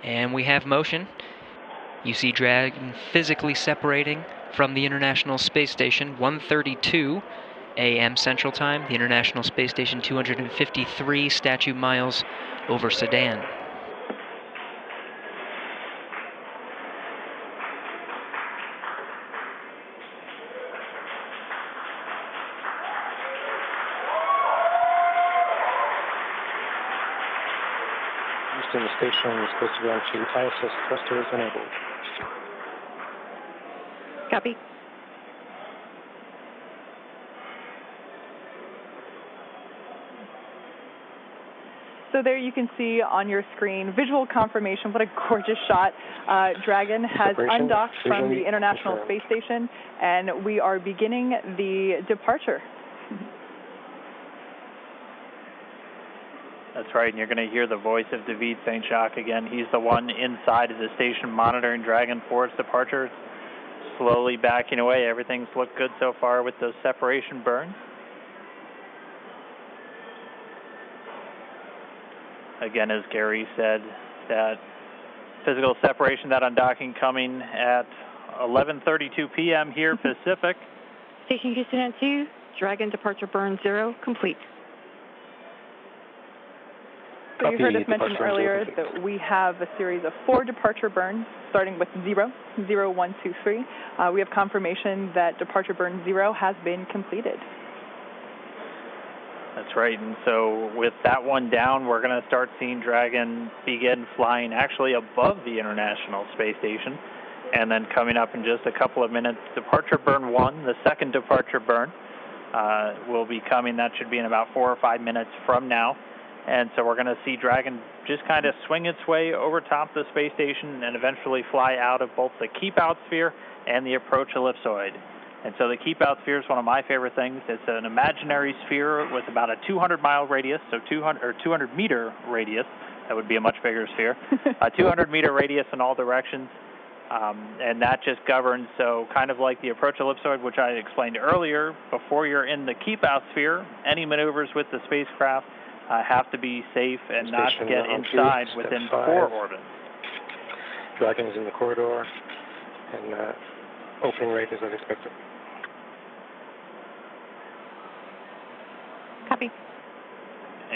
And we have motion. You see Dragon physically separating from the International Space Station, 1:32 a.m. Central Time. The International Space Station, 253 statute miles over Sedan. Houston, the station is supposed to be on to ISS thrusters enabled. Copy. So there you can see on your screen visual confirmation. What a gorgeous shot. Dragon has undocked from the International Space Station, and we are beginning the departure. That's right, and you're going to hear the voice of David St. Jacques again. He's the one inside of the station monitoring Dragon for its departure. Slowly backing away. Everything's looked good so far with those separation burns. Again, as Gary said, that physical separation, that undocking coming at 11:32 p.m. here Pacific. Station Houston at 2, Dragon departure burn 0, complete. So you heard us mention earlier that we have a series of 4 departure burns, starting with 0, 0, 1, 2, 3. We have confirmation that departure burn 0 has been completed. That's right, and so with that one down, we're going to start seeing Dragon begin flying actually above the International Space Station, and then coming up in just a couple of minutes, departure burn 1, the second departure burn, will be coming. That should be in about 4 or 5 minutes from now. And so we're going to see Dragon just kind of swing its way over top the space station and eventually fly out of both the keep-out sphere and the approach ellipsoid. And so the keep-out sphere is one of my favorite things. It's an imaginary sphere with about a 200-mile radius, so 200-meter radius. That would be a much bigger sphere. A 200-meter radius in all directions. And that just governs, so kind of like the approach ellipsoid, which I explained earlier, before you're in the keep-out sphere, any maneuvers with the spacecraft have to be safe and not get inside within 4 orbits. Dragon is in the corridor, and opening rate is as expected. Copy.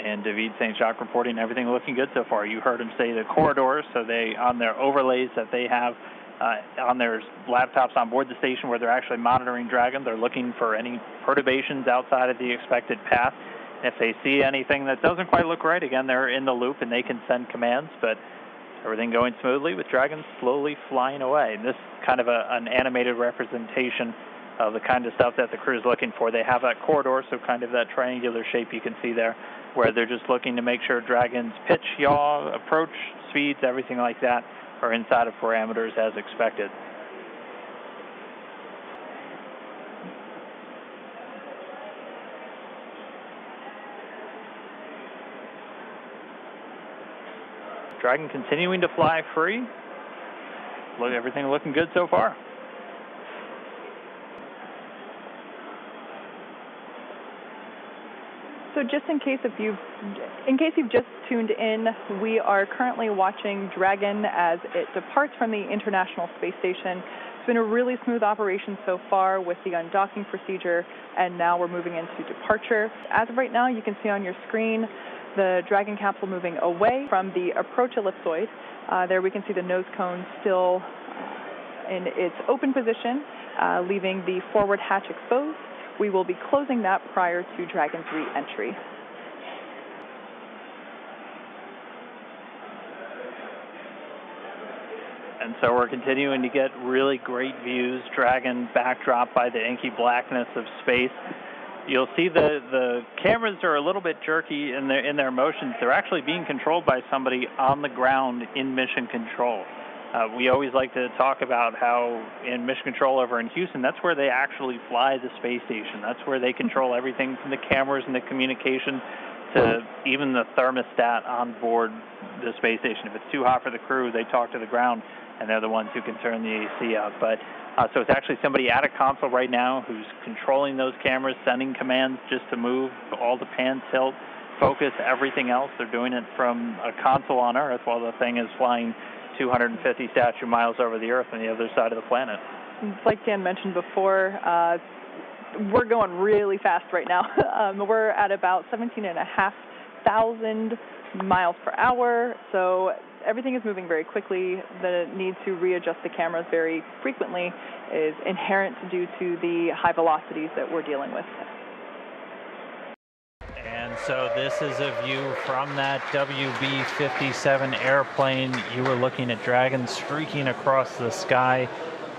And David St. Jacques reporting everything looking good so far. You heard him say the corridors, so they, on their overlays that they have on their laptops on board the station where they're actually monitoring Dragon, they're looking for any perturbations outside of the expected path. If they see anything that doesn't quite look right, again, they're in the loop and they can send commands, but everything going smoothly with Dragon slowly flying away. And this is kind of an animated representation of the kind of stuff that the crew is looking for. They have that corridor, so kind of that triangular shape you can see there, where they're just looking to make sure Dragon's pitch, yaw, approach, speeds, everything like that are inside of parameters as expected. Dragon continuing to fly free. Look, everything looking good so far. So just in case you've just tuned in, we are currently watching Dragon as it departs from the International Space Station. It's been a really smooth operation so far with the undocking procedure, and now we're moving into departure. As of right now, you can see on your screen the Dragon capsule moving away from the approach ellipsoid. There we can see the nose cone still in its open position, leaving the forward hatch exposed. We will be closing that prior to Dragon's re-entry. And so we're continuing to get really great views. Dragon backdrop by the inky blackness of space. You'll see the cameras are a little bit jerky in their motions. They're actually being controlled by somebody on the ground in mission control. We always like to talk about how in mission control over in Houston, that's where they actually fly the space station. That's where they control everything from the cameras and the communication to even the thermostat on board the space station. If it's too hot for the crew, they talk to the ground, and they're the ones who can turn the AC up. But so it's actually somebody at a console right now who's controlling those cameras, sending commands just to move all the pan tilt, focus everything else. They're doing it from a console on Earth while the thing is flying 250 statute miles over the Earth on the other side of the planet. Like Dan mentioned before, we're going really fast right now. We're at about 17,500 miles per hour, so everything is moving very quickly. The need to readjust the cameras very frequently is inherent due to the high velocities that we're dealing with. And so this is a view from that WB-57 airplane. You were looking at Dragon streaking across the sky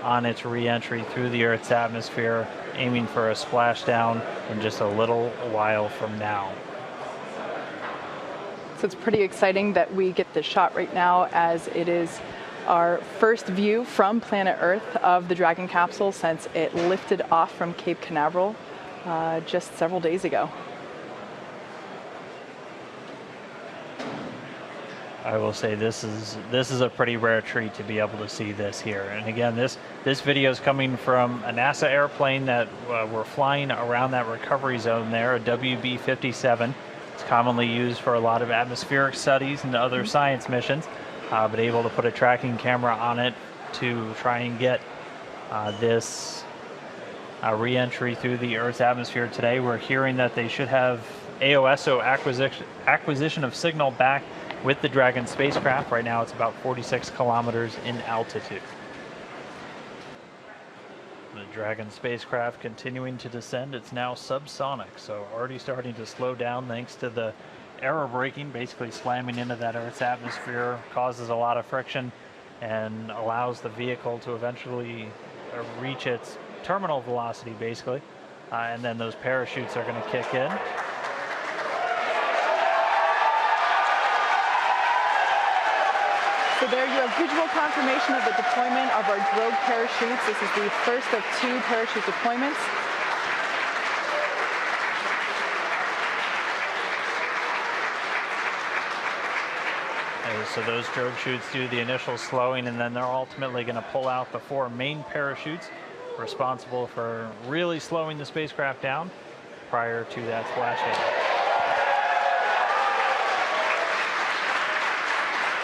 on its re-entry through the Earth's atmosphere, aiming for a splashdown in just a little while from now. So it's pretty exciting that we get this shot right now, as it is our first view from planet Earth of the Dragon capsule since it lifted off from Cape Canaveral just several days ago. I will say this is a pretty rare treat to be able to see this here. And again, this video is coming from a NASA airplane that we're flying around that recovery zone there, a WB-57. It's commonly used for a lot of atmospheric studies and other science missions, but able to put a tracking camera on it to try and get this re-entry through the Earth's atmosphere today. We're hearing that they should have AOSO acquisition of signal back with the Dragon spacecraft. Right now it's about 46 kilometers in altitude. The Dragon spacecraft continuing to descend. It's now subsonic, so already starting to slow down thanks to the aero braking, basically slamming into that Earth's atmosphere, causes a lot of friction and allows the vehicle to eventually reach its terminal velocity, basically. And then those parachutes are going to kick in. So there you have visual confirmation of the deployment of our drogue parachutes. This is the first of 2 parachute deployments. So those drogue chutes do the initial slowing, and then they're ultimately going to pull out the 4 main parachutes responsible for really slowing the spacecraft down prior to that splashdown.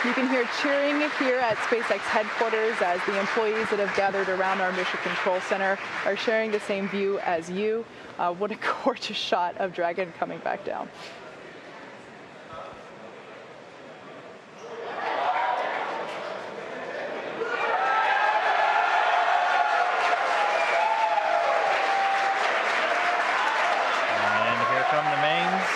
You can hear cheering here at SpaceX headquarters as the employees that have gathered around our Mission Control Center are sharing the same view as you. What a gorgeous shot of Dragon coming back down. And here come the mains.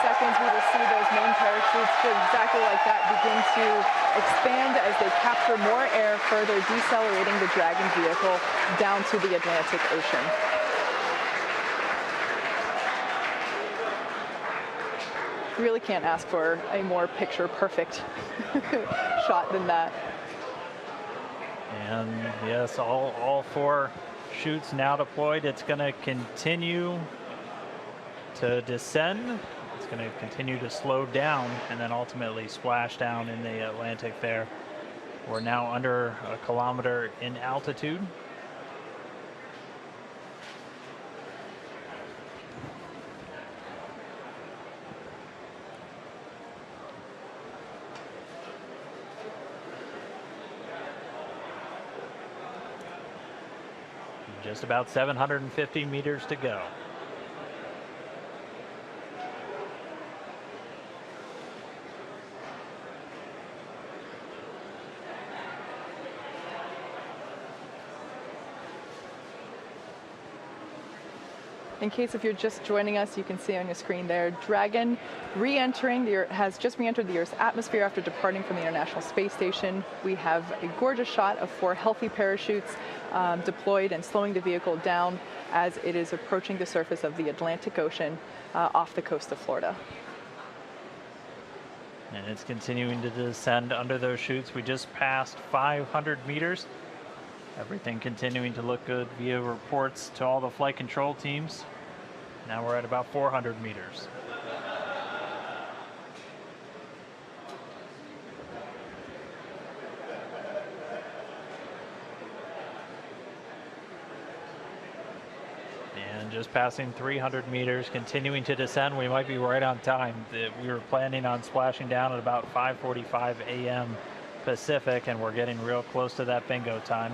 Seconds, we will see those main parachutes exactly like that begin to expand as they capture more air, further decelerating the Dragon vehicle down to the Atlantic Ocean. Really can't ask for a more picture-perfect shot than that. And yes, all 4 chutes now deployed. It's going to continue to descend. It's going to continue to slow down and then ultimately splash down in the Atlantic there. We're now under 1 kilometer in altitude. Just about 750 meters to go. In case if you're just joining us, you can see on your screen there, Dragon has just re-entered the Earth's atmosphere after departing from the International Space Station. We have a gorgeous shot of 4 healthy parachutes deployed and slowing the vehicle down as it is approaching the surface of the Atlantic Ocean off the coast of Florida. And it's continuing to descend under those chutes. We just passed 500 meters. Everything continuing to look good via reports to all the flight control teams. Now we're at about 400 meters. And just passing 300 meters, continuing to descend. We might be right on time. We were planning on splashing down at about 5:45 a.m. Pacific, and we're getting real close to that bingo time.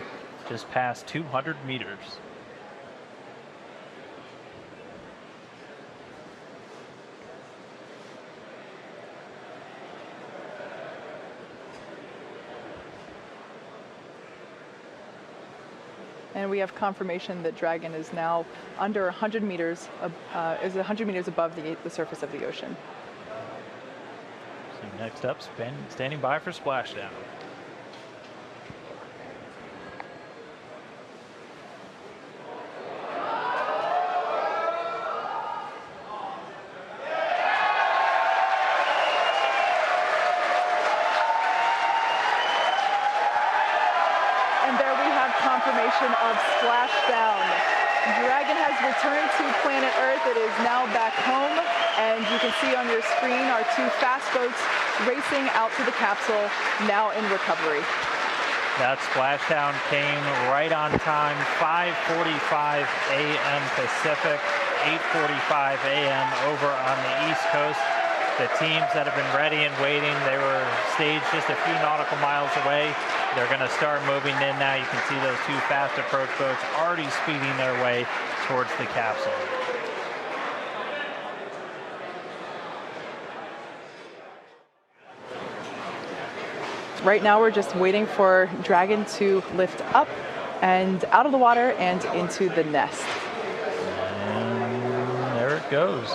Just past 200 meters. And we have confirmation that Dragon is now under 100 meters, is 100 meters above the surface of the ocean. So next up, standing by for splashdown. Confirmation of splashdown. Dragon has returned to planet Earth. It is now back home, and you can see on your screen our two fast boats racing out to the capsule, now in recovery. That splashdown came right on time, 5:45 a.m. Pacific, 8:45 a.m. over on the East Coast. The teams that have been ready and waiting, they were staged just a few nautical miles away. They're going to start moving in now. You can see those two fast approach boats already speeding their way towards the capsule. Right now we're just waiting for Dragon to lift up and out of the water and into the nest. And there it goes.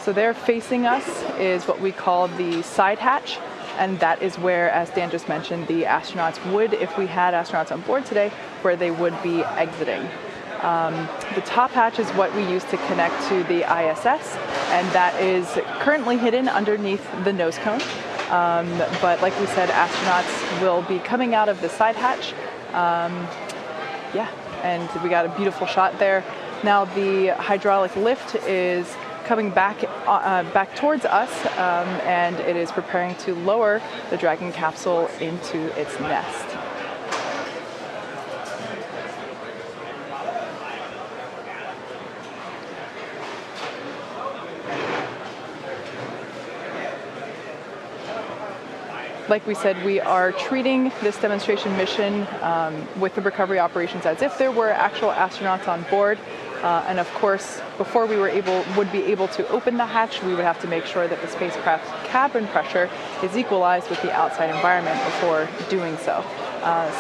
So there facing us is what we call the side hatch, and that is where, as Dan just mentioned, the astronauts would, if we had astronauts on board today, where they would be exiting. The top hatch is what we use to connect to the ISS, and that is currently hidden underneath the nose cone. But like we said, astronauts will be coming out of the side hatch. Yeah, and we got a beautiful shot there. Now the hydraulic lift is coming back towards us, and it is preparing to lower the Dragon capsule into its nest. Like we said, we are treating this demonstration mission with the recovery operations as if there were actual astronauts on board. And of course, before we would be able to open the hatch, we would have to make sure that the spacecraft cabin pressure is equalized with the outside environment before doing so.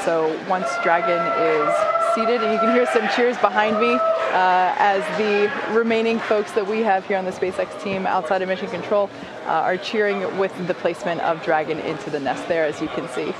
So once Dragon is seated, and you can hear some cheers behind me as the remaining folks that we have here on the SpaceX team outside of mission control are cheering with the placement of Dragon into the nest there, as you can see.